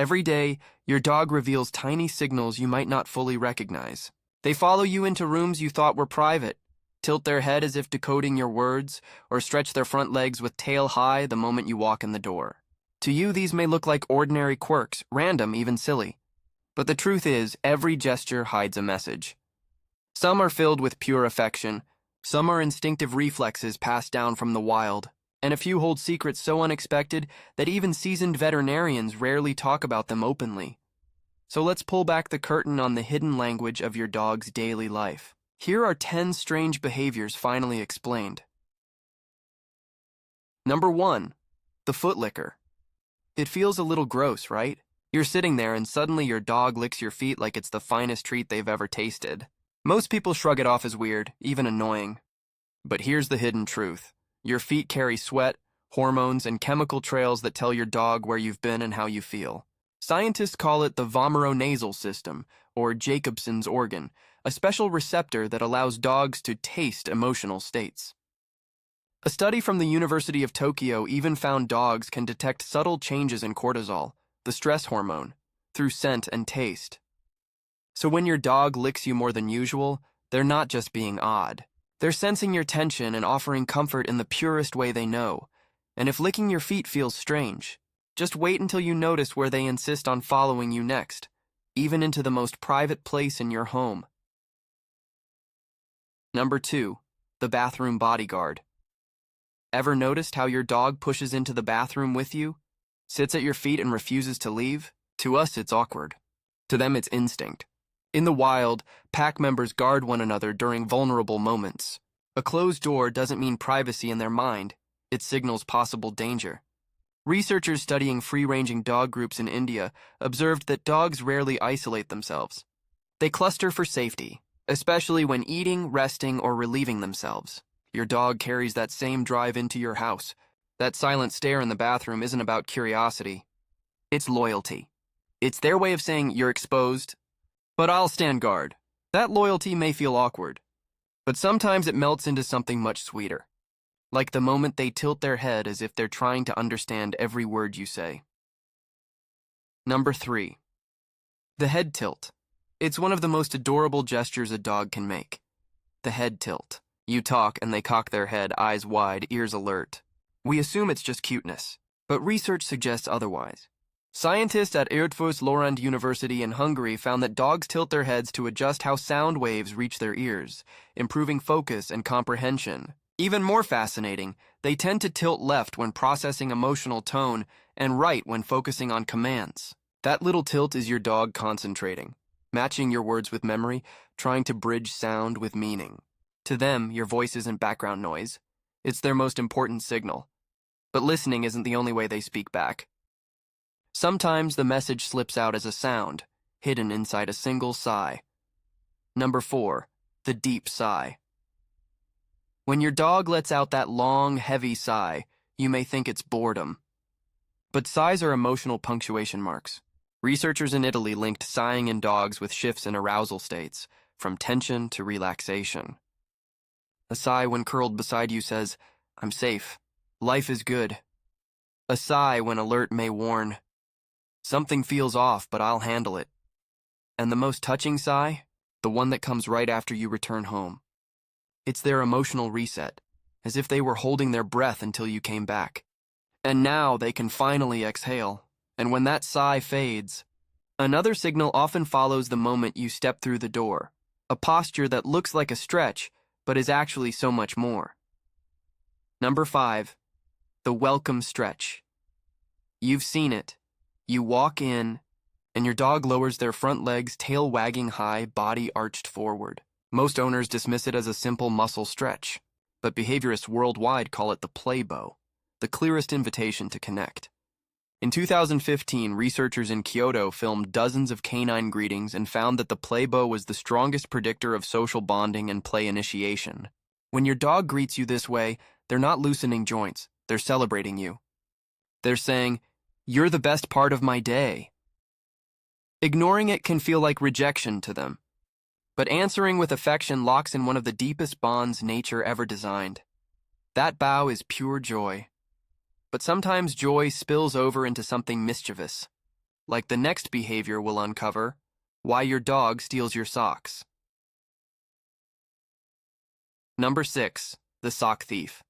Every day, your dog reveals tiny signals you might not fully recognize. They follow you into rooms you thought were private, tilt their head as if decoding your words, or stretch their front legs with tail high the moment you walk in the door. To you, these may look like ordinary quirks, random, even silly. But the truth is, every gesture hides a message. Some are filled with pure affection, some are instinctive reflexes passed down from the wild, and a few hold secrets so unexpected that even seasoned veterinarians rarely talk about them openly. So let's pull back the curtain on the hidden language of your dog's daily life. Here are 10 strange behaviors finally explained. Number 1. The foot licker. It feels a little gross, right? You're sitting there and suddenly your dog licks your feet like it's the finest treat they've ever tasted. Most people shrug it off as weird, even annoying. But here's the hidden truth. Your feet carry sweat, hormones, and chemical trails that tell your dog where you've been and how you feel. Scientists call it the vomeronasal system, or Jacobson's organ, a special receptor that allows dogs to taste emotional states. A study from the University of Tokyo even found dogs can detect subtle changes in cortisol, the stress hormone, through scent and taste. So when your dog licks you more than usual, they're not just being odd. They're sensing your tension and offering comfort in the purest way they know. And if licking your feet feels strange, just wait until you notice where they insist on following you next, even into the most private place in your home. Number 2. The bathroom bodyguard. Ever noticed how your dog pushes into the bathroom with you, sits at your feet and refuses to leave? To us, it's awkward. To them, it's instinct. In the wild, pack members guard one another during vulnerable moments. A closed door doesn't mean privacy in their mind. It signals possible danger. Researchers studying free-ranging dog groups in India observed that dogs rarely isolate themselves. They cluster for safety, especially when eating, resting, or relieving themselves. Your dog carries that same drive into your house. That silent stare in the bathroom isn't about curiosity. It's loyalty. It's their way of saying, "You're exposed, but I'll stand guard." That loyalty may feel awkward, but sometimes it melts into something much sweeter. Like the moment they tilt their head as if they're trying to understand every word you say. Number 3. The head tilt. It's one of the most adorable gestures a dog can make. The head tilt. You talk and they cock their head, eyes wide, ears alert. We assume it's just cuteness, but research suggests otherwise. Scientists at Eötvös Loránd University in Hungary found that dogs tilt their heads to adjust how sound waves reach their ears, improving focus and comprehension. Even more fascinating, they tend to tilt left when processing emotional tone and right when focusing on commands. That little tilt is your dog concentrating, matching your words with memory, trying to bridge sound with meaning. To them, your voice isn't background noise. It's their most important signal. But listening isn't the only way they speak back. Sometimes the message slips out as a sound, hidden inside a single sigh. Number 4. The deep sigh. When your dog lets out that long, heavy sigh, you may think it's boredom. But sighs are emotional punctuation marks. Researchers in Italy linked sighing in dogs with shifts in arousal states, from tension to relaxation. A sigh when curled beside you says, "I'm safe. Life is good." A sigh when alert may warn, "Something feels off, but I'll handle it." And the most touching sigh? The one that comes right after you return home. It's their emotional reset, as if they were holding their breath until you came back. And now they can finally exhale. And when that sigh fades, another signal often follows the moment you step through the door. A posture that looks like a stretch, but is actually so much more. Number 5. The welcome stretch. You've seen it. You walk in, and your dog lowers their front legs, tail wagging high, body arched forward. Most owners dismiss it as a simple muscle stretch, but behaviorists worldwide call it the play bow, the clearest invitation to connect. In 2015, researchers in Kyoto filmed dozens of canine greetings and found that the play bow was the strongest predictor of social bonding and play initiation. When your dog greets you this way, they're not loosening joints, they're celebrating you. They're saying, "You're the best part of my day." Ignoring it can feel like rejection to them, but answering with affection locks in one of the deepest bonds nature ever designed. That bow is pure joy. But sometimes joy spills over into something mischievous, like the next behavior will uncover why your dog steals your socks. Number 6. The sock thief.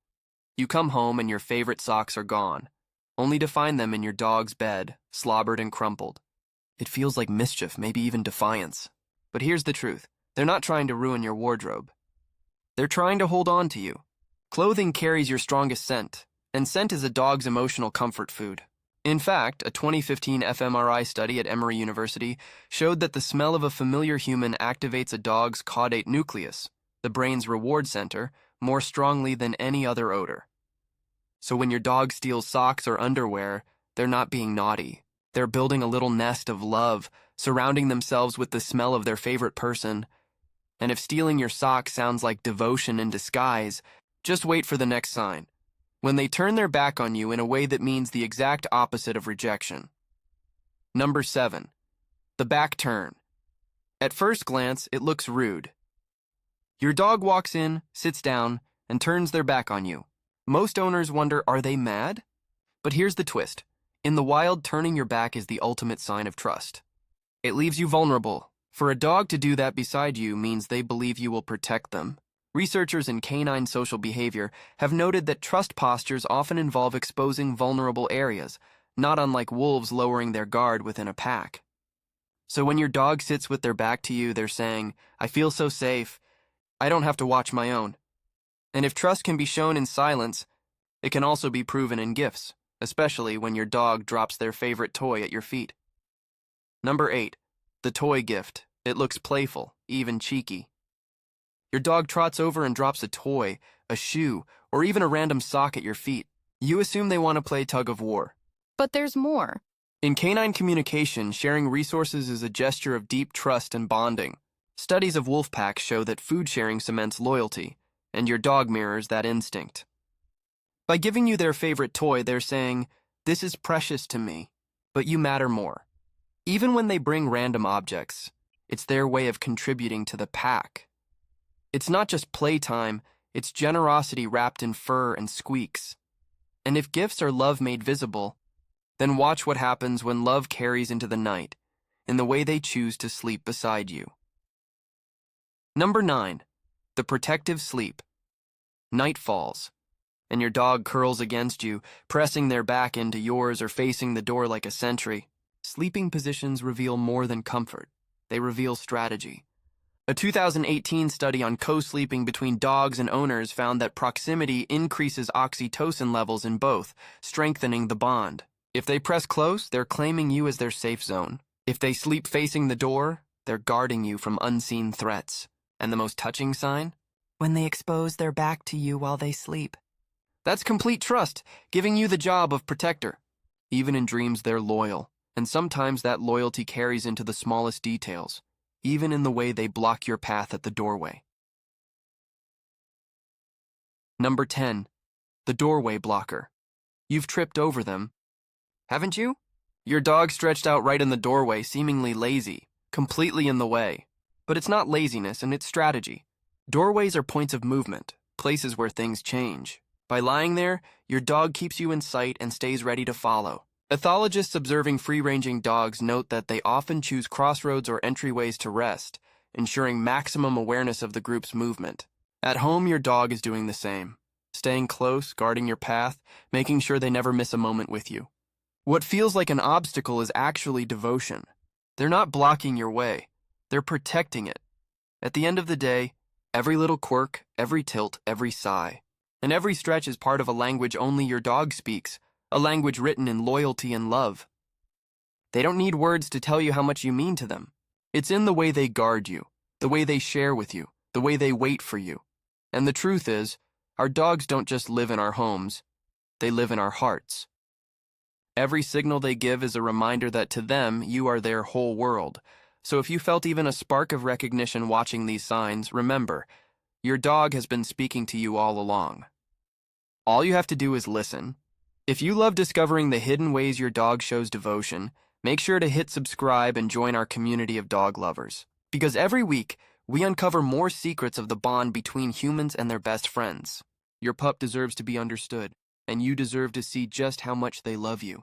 You come home and your favorite socks are gone, only to find them in your dog's bed, slobbered and crumpled. It feels like mischief, maybe even defiance. But here's the truth. They're not trying to ruin your wardrobe. They're trying to hold on to you. Clothing carries your strongest scent, and scent is a dog's emotional comfort food. In fact, a 2015 fMRI study at Emory University showed that the smell of a familiar human activates a dog's caudate nucleus, the brain's reward center, more strongly than any other odor. So when your dog steals socks or underwear, they're not being naughty. They're building a little nest of love, surrounding themselves with the smell of their favorite person. And if stealing your socks sounds like devotion in disguise, just wait for the next sign, when they turn their back on you in a way that means the exact opposite of rejection. Number 7. The back turn. At first glance, it looks rude. Your dog walks in, sits down, and turns their back on you. Most owners wonder, are they mad? But here's the twist. In the wild, turning your back is the ultimate sign of trust. It leaves you vulnerable. For a dog to do that beside you means they believe you will protect them. Researchers in canine social behavior have noted that trust postures often involve exposing vulnerable areas, not unlike wolves lowering their guard within a pack. So when your dog sits with their back to you, they're saying, I feel so safe. I don't have to watch my own. And if trust can be shown in silence, it can also be proven in gifts, especially when your dog drops their favorite toy at your feet. Number 8. The toy gift. It looks playful, even cheeky. Your dog trots over and drops a toy, a shoe, or even a random sock at your feet. You assume they want to play tug of war. But there's more. In canine communication, sharing resources is a gesture of deep trust and bonding. Studies of wolf packs show that food sharing cements loyalty, and your dog mirrors that instinct. By giving you their favorite toy, they're saying, this is precious to me, but you matter more. Even when they bring random objects, it's their way of contributing to the pack. It's not just playtime, it's generosity wrapped in fur and squeaks. And if gifts are love made visible, then watch what happens when love carries into the night, in the way they choose to sleep beside you. Number 9. The protective sleep. Night falls, and your dog curls against you, pressing their back into yours or facing the door like a sentry. Sleeping positions reveal more than comfort. They reveal strategy. A 2018 study on co-sleeping between dogs and owners found that proximity increases oxytocin levels in both, strengthening the bond. If they press close, they're claiming you as their safe zone. If they sleep facing the door, they're guarding you from unseen threats. And the most touching sign? When they expose their back to you while they sleep. That's complete trust, giving you the job of protector. Even in dreams, they're loyal, and sometimes that loyalty carries into the smallest details, even in the way they block your path at the doorway. Number 10. The doorway blocker. You've tripped over them, haven't you? Your dog stretched out right in the doorway, seemingly lazy, completely in the way. But it's not laziness, and it's strategy. Doorways are points of movement, places where things change. By lying there, your dog keeps you in sight and stays ready to follow. Ethologists observing free-ranging dogs note that they often choose crossroads or entryways to rest, ensuring maximum awareness of the group's movement. At home, your dog is doing the same, staying close, guarding your path, making sure they never miss a moment with you. What feels like an obstacle is actually devotion. They're not blocking your way. They're protecting it. At the end of the day, every little quirk, every tilt, every sigh, and every stretch is part of a language only your dog speaks, a language written in loyalty and love. They don't need words to tell you how much you mean to them. It's in the way they guard you, the way they share with you, the way they wait for you. And the truth is, our dogs don't just live in our homes, they live in our hearts. Every signal they give is a reminder that to them, you are their whole world. So if you felt even a spark of recognition watching these signs, remember, your dog has been speaking to you all along. All you have to do is listen. If you love discovering the hidden ways your dog shows devotion, make sure to hit subscribe and join our community of dog lovers. Because every week, we uncover more secrets of the bond between humans and their best friends. Your pup deserves to be understood, and you deserve to see just how much they love you.